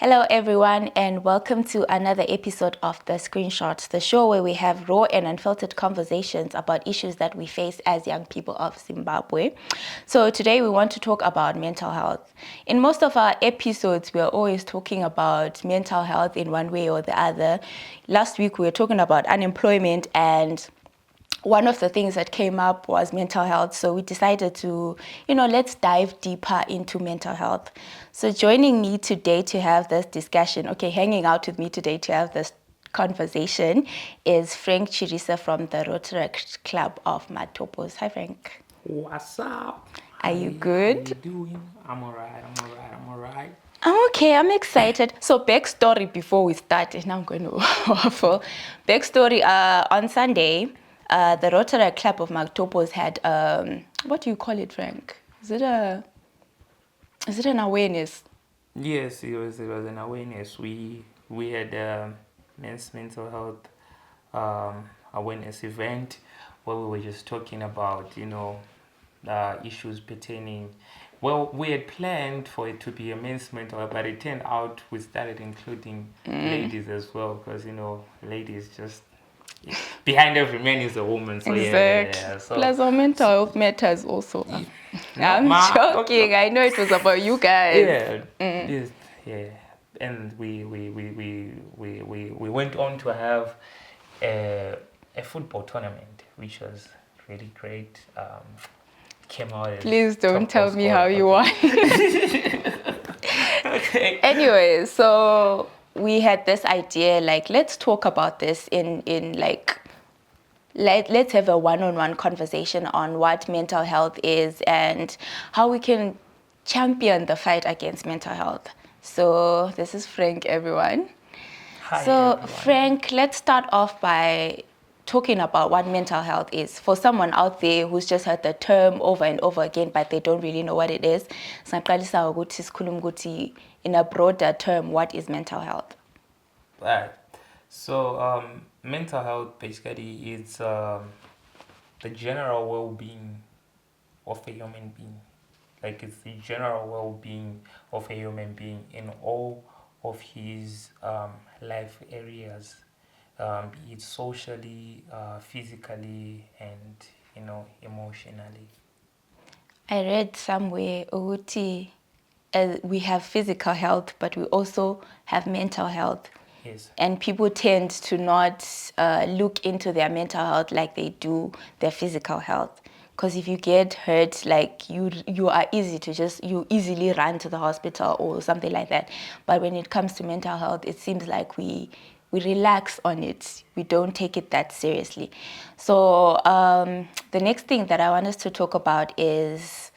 Hello, everyone, and welcome to another episode of the ScreenShot, the show where we have raw and unfiltered conversations about issues that we face as young people of Zimbabwe. So, today we want to talk about mental health. In most of our episodes, we are always talking about mental health in one way or the other. Last week, we were talking about unemployment, and one of the things that came up was mental health. So we decided to, let's dive deeper into mental health. So joining me today to have this discussion, hanging out with me today to have this conversation is Frank Chirisa from the Rotary Club of Matopos. Hi, Frank. What's up? Are you good? How you doing? I'm alright. I'm okay, I'm excited. So backstory before we start, and I'm going to waffle. Backstory, on Sunday, the Rotary Club of Matopos had, what do you call it, Frank? Is it an awareness? Yes, it was an awareness. We had men's mental health awareness event where we were just talking about issues pertaining. Well, we had planned for it to be a men's mental health, but it turned out we started including ladies as well because ladies just behind every man is a woman. So Exactly. So Plus, our mental health matters also. I'm ma, joking. I know it was about you guys. yes, yeah, and we went on to have a football tournament, which was really great. Came out as Please don't top tell goal me how scorer. you won. Okay. Anyway, so we had this idea, like, let's talk about this in like, let's have a one-on-one conversation on what mental health is and how we can champion the fight against mental health. So this is Frank, everyone. Hi So everyone. Frank, let's start off by talking about what mental health is. For someone out there who's just heard the term over and over again, but they don't really know what it is, singaqalisa ukuthi sikhulume ukuthi in a broader term, what is mental health? Right. So mental health basically is the general well-being of a human being. Like it's the general well-being of a human being in all of his life areas, be it socially, physically, and emotionally. I read somewhere ukuthi we have physical health, but we also have mental health. Yes. And people tend to not look into their mental health like they do their physical health. Because if you get hurt, like you easily run to the hospital or something like that. But when it comes to mental health, it seems like we relax on it. We don't take it that seriously. So the next thing that I want us to talk about is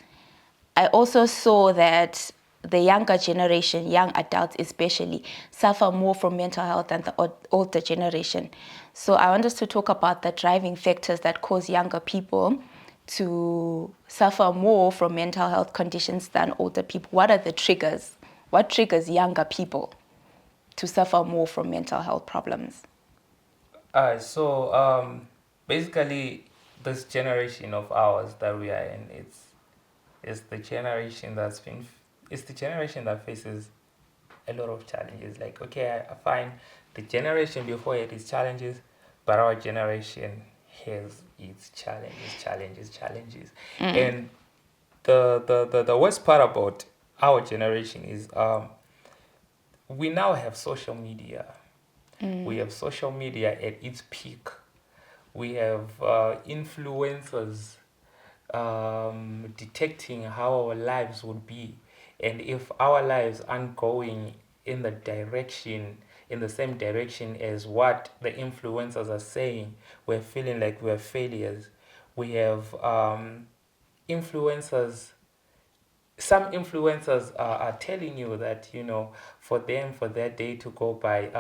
I also saw that the younger generation, young adults especially, suffer more from mental health than the older generation. So I want us to talk about the driving factors that cause younger people to suffer more from mental health conditions than older people. What are the triggers? What triggers younger people to suffer more from mental health problems? So basically, this generation of ours that we are in, it's the generation it's the generation that faces a lot of challenges. Like, okay, I find the generation before it is challenges, but our generation has its challenges. And the worst part about our generation is we now have social media. We have social media at its peak. We have influencers detecting how our lives would be, and if our lives aren't going in the same direction as what the influencers are saying, we're feeling like we're failures. We have influencers some influencers are telling you that for them, for their day to go by,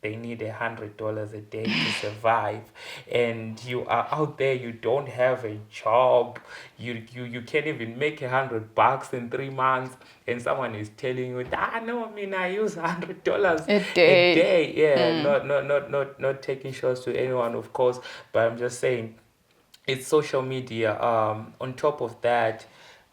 they need $100 a day to survive, and you are out there, you don't have a job, you can't even make $100 in 3 months, and someone is telling you, no, I mean, I use $100 A day. a day. Yeah. Not taking shots to anyone, of course, but I'm just saying it's social media. On top of that,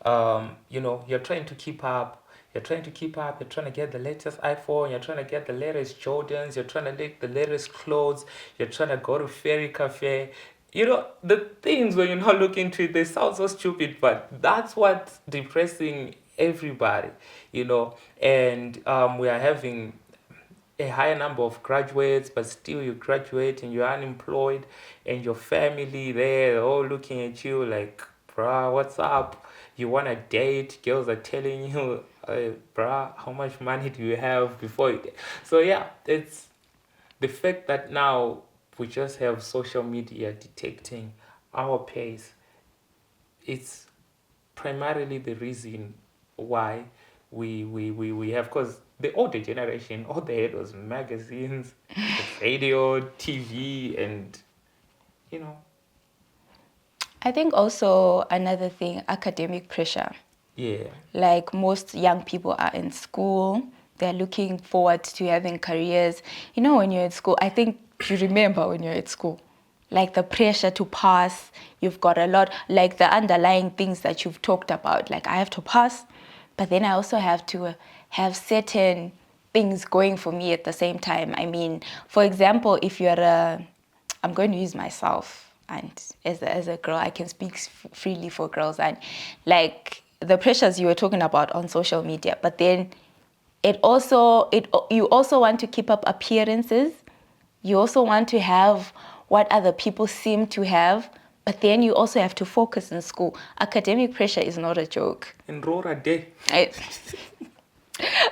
you're trying to keep up. You're trying to keep up. You're trying to get the latest iPhone. You're trying to get the latest Jordans. You're trying to get the latest clothes. You're trying to go to Fairy Cafe. You know, the things when you're not looking into it, they sound so stupid, but that's what's depressing everybody, you know. And we are having a higher number of graduates, but still you graduate and you're unemployed, and your family they're all looking at you like, bruh, what's up? You want to date? Girls are telling you, bruh, how much money do you have before you date? So yeah, it's the fact that now we just have social media detecting our pace. It's primarily the reason why we have, because the older generation, all they had was magazines, radio, TV, and you know. I think also another thing, academic pressure. Yeah. Like most young people are in school, they're looking forward to having careers. You know, when you're at school, I think you remember when you're at school, like the pressure to pass, you've got a lot, like the underlying things that you've talked about, like I have to pass, but then I also have to have certain things going for me at the same time. I mean, for example, if you're I'm going to use myself, and as a girl, I can speak freely for girls, and like the pressures you were talking about on social media, but then you also want to keep up appearances. You also want to have what other people seem to have, but then you also have to focus in school. Academic pressure is not a joke. And Rora Day.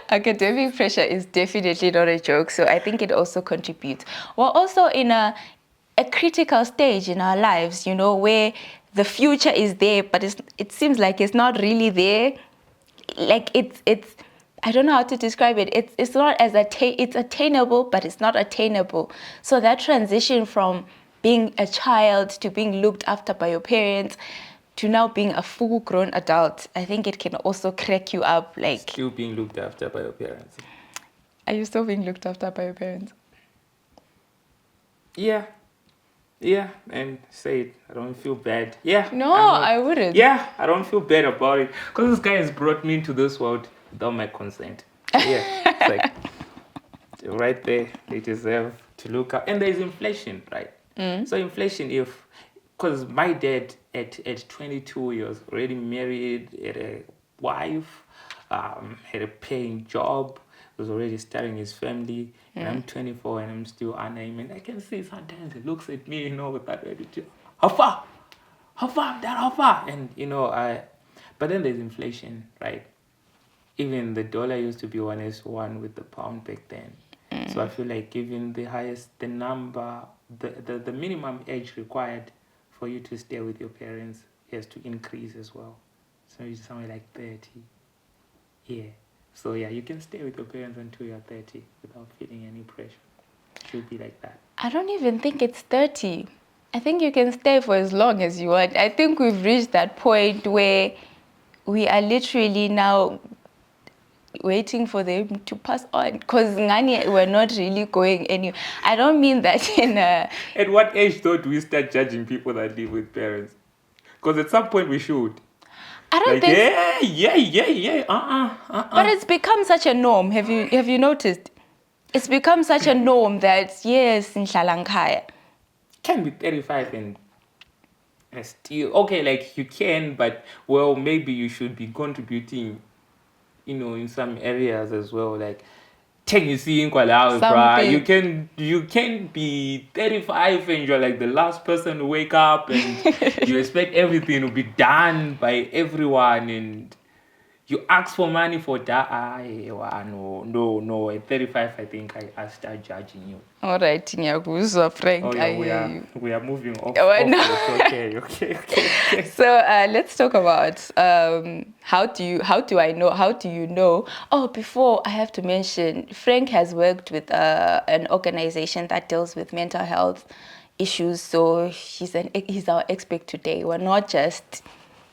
Academic pressure is definitely not a joke, so I think it also contributes. We're also in a critical stage in our lives, you know, where the future is there, but it seems like it's not really there. Like it's I don't know how to describe it. It's not as it's attainable, but it's not attainable. So that transition from being a child to being looked after by your parents to now being a full-grown adult, I think it can also crack you up. Like, Still being looked after by your parents. Are you still being looked after by your parents? Yeah. Yeah, and say it. I don't feel bad. Yeah. No, I wouldn't. Yeah, I don't feel bad about it. Because this guy has brought me into this world without my consent. So yeah, it's like, right there, they deserve to look up. And there's inflation, right? So inflation, because my dad at 22 he was already married, had a wife, had a paying job, was already starting his family, and I'm 24 and I'm still unnamed. I can see sometimes he looks at me, you know, with that attitude. How far, Dad, how far? And you know, but then there's inflation, right? Even the dollar used to be 1:1 with the pound back then. So I feel like given the number, the minimum age required for you to stay with your parents has to increase as well. So it's somewhere like 30. Yeah. So yeah, you can stay with your parents until you're 30 without feeling any pressure. It should be like that. I don't even think it's 30. I think you can stay for as long as you want. I think we've reached that point where we are literally now waiting for them to pass on, because we're not really going anywhere. I don't mean that in a... At what age though do we start judging people that live with parents? Because at some point we should. I don't Like, think But it's become such a norm. Have you noticed? It's become such a norm that yes, in Shalankaya. Can be 35 and still okay, like you can, but well, maybe you should be contributing, you know, in some areas as well. Like, you see in Kuala, you can be 35 and you're like the last person to wake up, and you expect everything to be done by everyone, and you ask for money for that. No. At 35, I think I start judging you. All right, Nyakuzwa, Frank. Oh, yeah, we are moving off. Okay. So let's talk about how do you know? Oh, before I have to mention, Frank has worked with an organization that deals with mental health issues. So he's our expert today. We're not just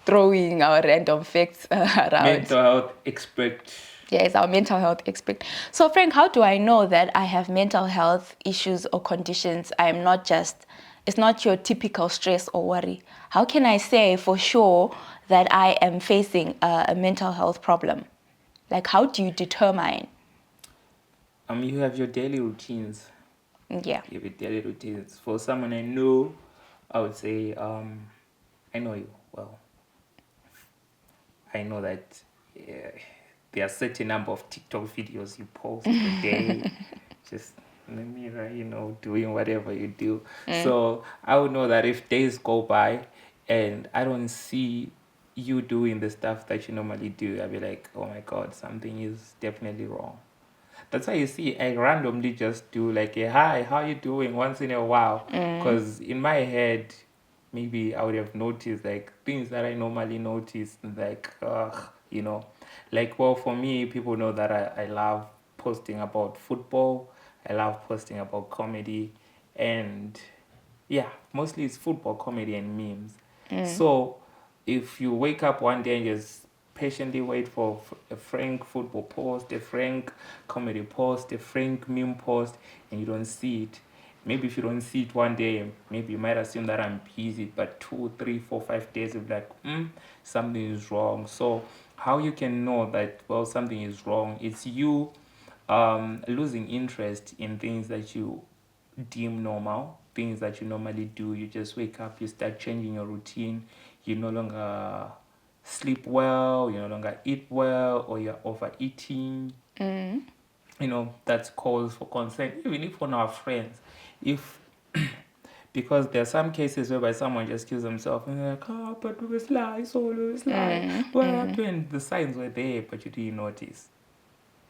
throwing our random facts around. Mental health expert. Yeah, he's our mental health expert. So Frank, how do I know that I have mental health issues or conditions? It's not your typical stress or worry. How can I say for sure that I am facing a mental health problem? Like, how do you determine? You have your daily routines. Yeah. You have your daily routines. For someone I know, I would say, I know you well. I know that there are certain number of TikTok videos you post a day, just in the mirror, doing whatever you do. So I would know that if days go by and I don't see you doing the stuff that you normally do, I'll be like, oh my God, something is definitely wrong. That's why you see I randomly just do like a hi, how you doing once in a while. Because in my head, maybe I would have noticed like things that I normally notice, like, like, well, for me, people know that I love posting about football, I love posting about comedy, and yeah, mostly it's football, comedy, and memes. So if you wake up one day and just patiently wait for a Frank football post, a Frank comedy post, a Frank meme post, and you don't see it, maybe if you don't see it one day, maybe you might assume that I'm busy, but 2, 3, 4, 5 days, you'll be like, something is wrong. So how you can know that, well, something is wrong, it's you losing interest in things that you deem normal, things that you normally do. You just wake up, you start changing your routine, you no longer sleep well, you no longer eat well, or you're overeating. That's cause for concern, even if on our friends. If because there are some cases whereby someone just kills themselves and they're like, oh, but we was lie, so always lie. What happened? The signs were there, but you didn't notice.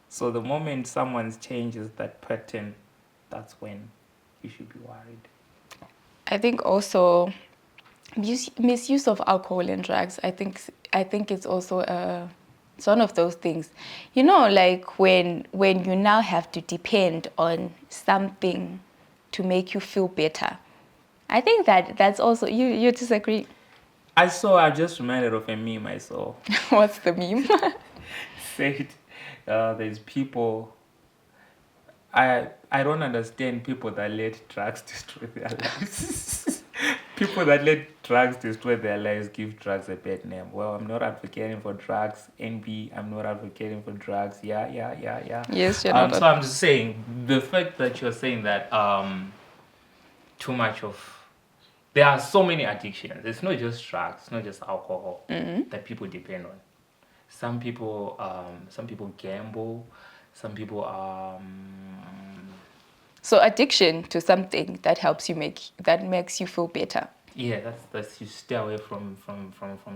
So the moment someone changes that pattern, that's when you should be worried. I think also misuse of alcohol and drugs. I think it's also it's one of those things. Like when you now have to depend on something to make you feel better. I think that's also you disagree. I just reminded of a meme I saw. What's the meme? Said there's people. I don't understand people that let drugs destroy their lives. People that let drugs destroy their lives give drugs a bad name. Well, I'm not advocating for drugs. NB, I'm not advocating for drugs. Yeah. Yes, you're not. So I'm just saying the fact that you're saying that too much of there are so many addictions. It's not just drugs, it's not just alcohol that people depend on. Some people gamble. Some people So addiction to something that makes you feel better. yeah, that's you stay away from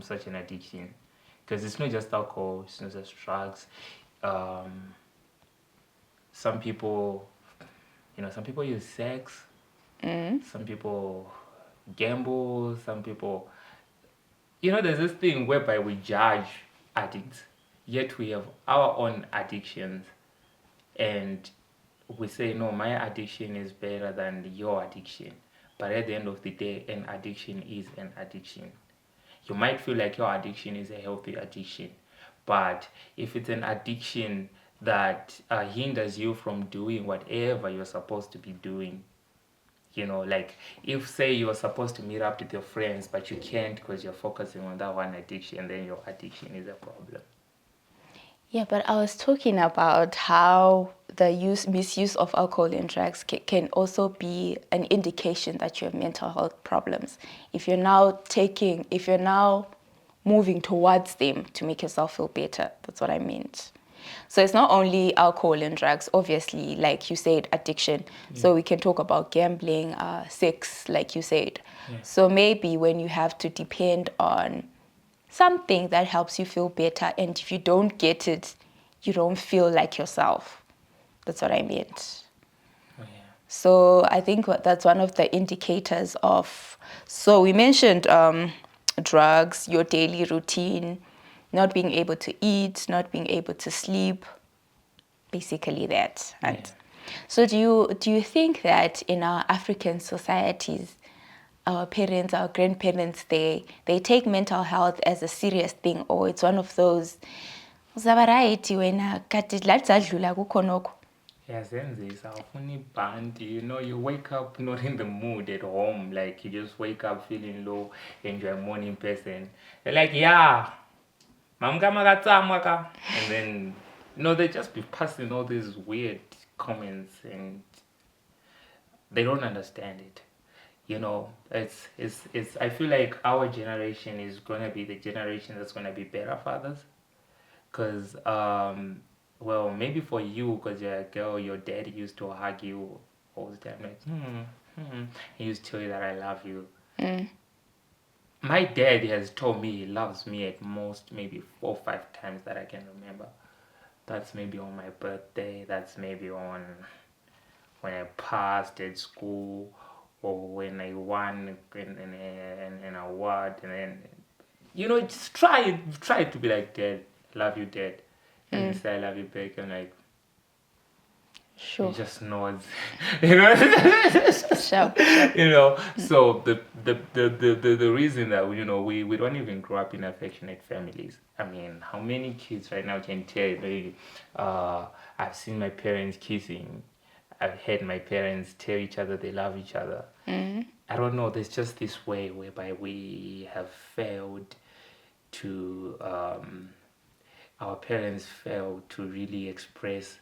such an addiction, because it's not just alcohol, it's not just drugs. Some people, some people use sex. Some people gamble. Some people, there's this thing whereby we judge addicts, yet we have our own addictions, and we say, no, my addiction is better than your addiction. But at the end of the day, an addiction is an addiction. You might feel like your addiction is a healthy addiction, but if it's an addiction that hinders you from doing whatever you're supposed to be doing, like if say you're supposed to meet up with your friends but you can't because you're focusing on that one addiction, then your addiction is a problem. Yeah, but I was talking about how the misuse of alcohol and drugs can also be an indication that you have mental health problems. If you're now moving towards them to make yourself feel better, that's what I meant. So it's not only alcohol and drugs, obviously, like you said, addiction. Yeah. So we can talk about gambling, sex, like you said. Yeah. So maybe when you have to depend on something that helps you feel better, and if you don't get it, you don't feel like yourself. That's what I meant. Oh, yeah. So I think that's one of the indicators of. So we mentioned drugs, your daily routine, not being able to eat, not being able to sleep, basically that. Yeah. And so do you think that in our African societies, our parents, our grandparents, they take mental health as a serious thing, or it's one of those uzavaraiti wena kati ladzadlula kukhonoko? Yazenzisa awufuni ibhanti, you wake up not in the mood at home, like you just wake up feeling low and you're a morning person. They're like, yeah, mamka makatsamwa ka, and then No, they just be passing all these weird comments and they don't understand it. It's I feel like our generation is gonna be the generation that's gonna be better fathers. Cause well, maybe for you, cause you're a girl, your dad used to hug you all the time, like he used to tell you that I love you. My dad has told me he loves me at most maybe 4 or 5 times that I can remember. That's maybe on my birthday. That's maybe on when I passed at school, or when I won an award, and then just try to be like, Dad, love you, Dad, and he say I love you back, and like Sure. he just nods, you know. Sure. So the reason that we don't even grow up in affectionate families. I mean, how many kids right now can tell you, I've seen my parents kissing, I've heard my parents tell each other they love each other. I don't know, there's just this way whereby we have failed to our parents failed to really express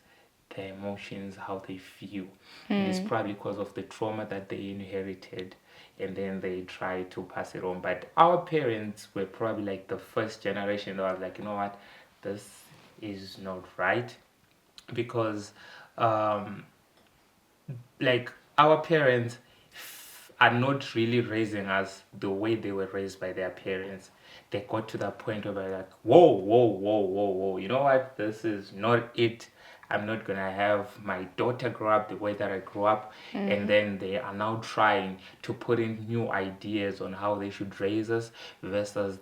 their emotions, how they feel. And it's probably because of the trauma that they inherited, and then they try to pass it on. But our parents were probably like the first generation that was like, you know what, this is not right, because like our parents are not really raising us the way they were raised by their parents. They got to that point where they're like, whoa, whoa, whoa, whoa, whoa, you know what? This is not it. I'm not gonna have my daughter grow up the way that I grew up. And then they are now trying to put in new ideas on how they should raise us versus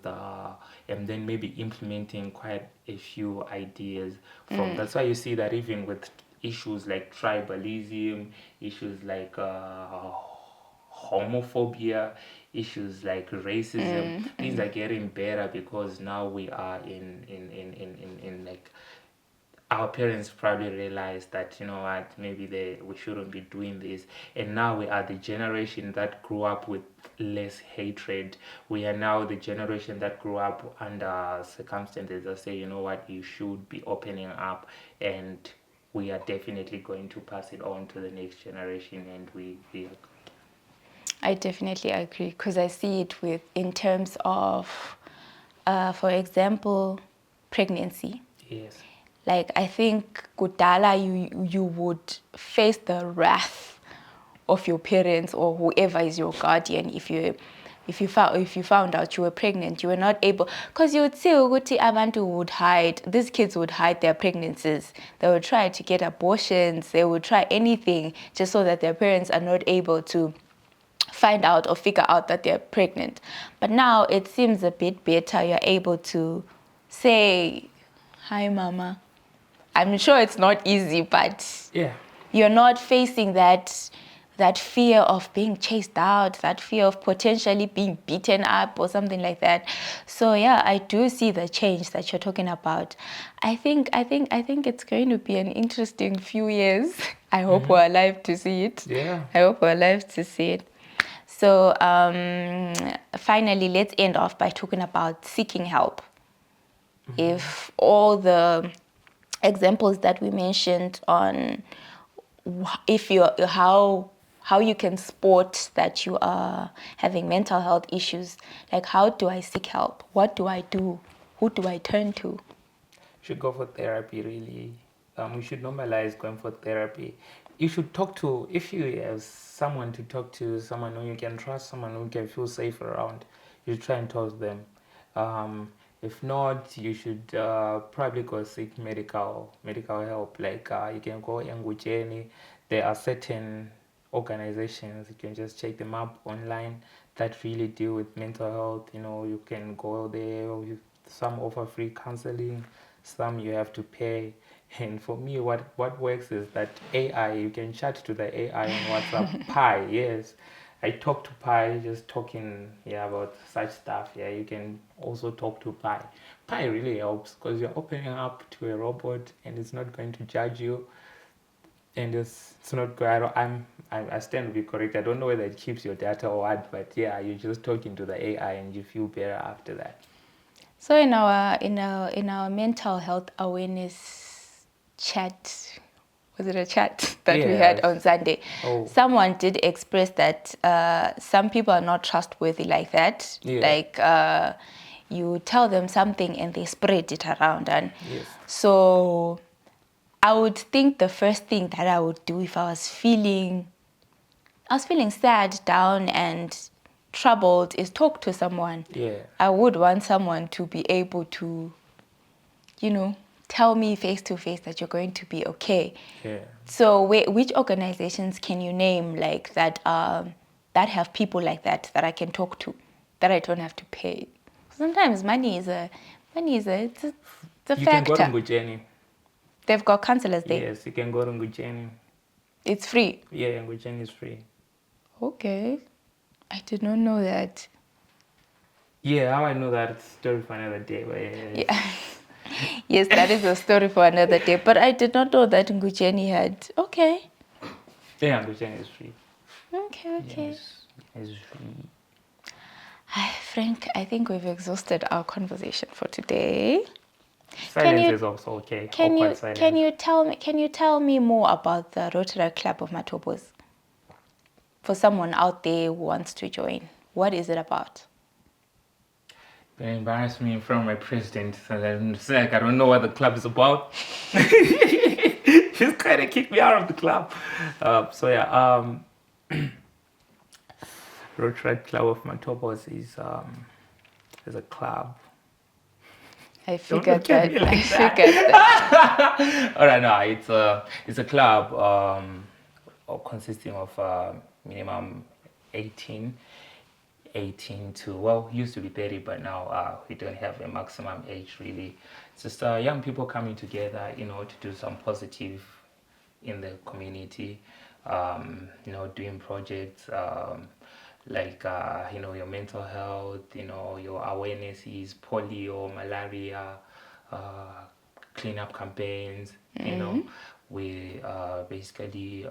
and then maybe implementing quite a few ideas from. That's why you see that even with issues like tribalism, issues like homophobia, issues like racism, things are getting better because now we are in like, our parents probably realized that, you know what, maybe we shouldn't be doing this, and now we are the generation that grew up with less hatred. We are now the generation that grew up under circumstances that say, you know what, you should be opening up, and we are definitely going to pass it on to the next generation, and we are. I definitely agree, because I see it in terms of, for example, pregnancy. Yes. Like, I think kudala you would face the wrath of your parents or whoever is your guardian if you found out you were pregnant. You were not able, because you would see ukuthi abantu would hide. These kids would hide their pregnancies. They would try to get abortions. They would try anything just so that their parents are not able to find out or figure out that they're pregnant. But now it seems a bit better. You're able to say, hi, mama. I'm sure it's not easy, but Yeah. you're not facing that fear of being chased out, that fear of potentially being beaten up or something like that. So yeah, I do see the change that you're talking about. I think it's going to be an interesting few years. I hope we're alive to see it. Yeah. I hope we're alive to see it. So finally, let's end off by talking about seeking help. If all the examples that we mentioned on if you how you can spot that you are having mental health issues, like, how do I seek help? What do I do? Who do I turn to? Should go for therapy, really. We should normalize going for therapy. You should talk to, if you have someone to talk to, someone who you can trust, someone who you can feel safe around, you should try and talk to them. If not, you should probably go seek medical help. Like you can go Engujeni. There are certain organizations, you can just check them up online, that really deal with mental health. You can go there. Some offer free counseling, some you have to pay. And for me, what works is that AI, you can chat to the AI on WhatsApp. Pi, yes. I talk to Pi, just talking about such stuff. Yeah, you can also talk to Pi. Pi really helps because you're opening up to a robot and it's not going to judge you. And it's not good. I stand to be correct. I don't know whether it keeps your data or what, but yeah, you're just talking to the AI and you feel better after that. So in our mental health awareness chat. Was it a chat that we Yeah. had on Sunday? Oh. Someone did express that some people are not trustworthy like that. Yeah. Like you tell them something and they spread it around. And Yes. so I would think the first thing that I would do if I was feeling sad, down, and troubled is talk to someone. Yeah. I would want someone to be able to, tell me face to face that you're going to be okay. Yeah. So which organizations can you name like that that have people like that I can talk to, that I don't have to pay? Sometimes money is a it's a You can go to factor. Ngujeni. They've got counselors there. Yes, you can go to Ngujeni. It's free. Yeah, Ngujeni is free. Okay. I did not know that. Yeah, how I know that story for another day. But Yeah. Yes, that is a story for another day. But I did not know that Ngujeni had. Okay. Yeah, Ngujeni is free. Okay. Yes, it's free. Hi, Frank, I think we've exhausted our conversation for today. Silence is also okay. Can Silence. you tell me more about the Rotary Club of Matobos? For someone out there who wants to join, what is it about? They embarrass me in front of my president. So it's like I don't know what the club is about. She's kind of kicked me out of the club. Rotary Club of Matobos is a club. I figured that. I figured that. All right, no, it's a club consisting of minimum 18 to, well, used to be 30, but now we don't have a maximum age really. It's just young people coming together, to do some positive in the community, doing projects like, your mental health, your awareness is polio, malaria, cleanup campaigns, we basically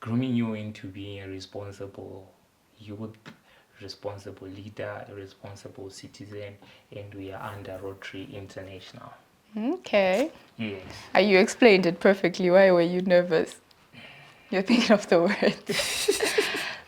grooming you into being a responsible youth, responsible leader, a responsible citizen, and we are under Rotary International. Okay. Yes. You explained it perfectly. Why were you nervous? You're thinking of the word.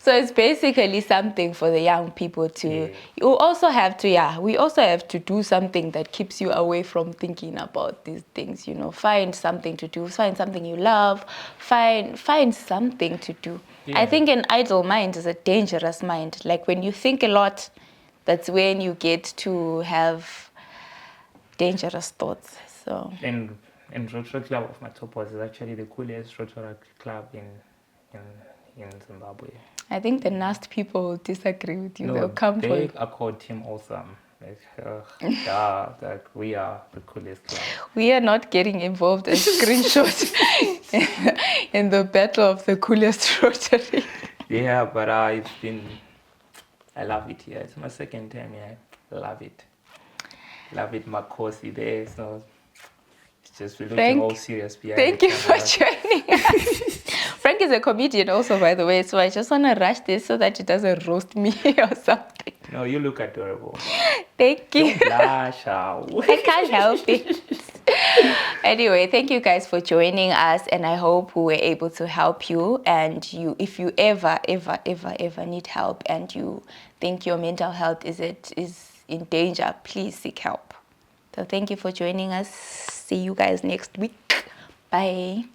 So it's basically something for the young people to. Yeah. You also have to, we also have to do something that keeps you away from thinking about these things. Find something to do. Find something you love. Find something to do. Yeah. I think an idle mind is a dangerous mind. Like when you think a lot, that's when you get to have dangerous thoughts. So. And Rotary Club of Matopos is actually the coolest Rotary Club in Zimbabwe. I think the NAST people will disagree with you. No, They'll come for they you. are called Team Awesome. That we are the coolest club. We are not getting involved as ScreenShot in the battle of the coolest Rotary. Yeah, but I love it here. It's my second time here. Love it. Love it, Makosi there. So it's just we're looking all serious behind. Thank you for joining us. Frank is a comedian also, by the way, so I just want to rush this so that it doesn't roast me or something. No, you look adorable. Thank you. Don't blush out. I can't help it. Anyway, thank you guys for joining us, and I hope we were able to help you. And if you ever need help and you think your mental health is in danger, please seek help. So thank you for joining us. See you guys next week. Bye.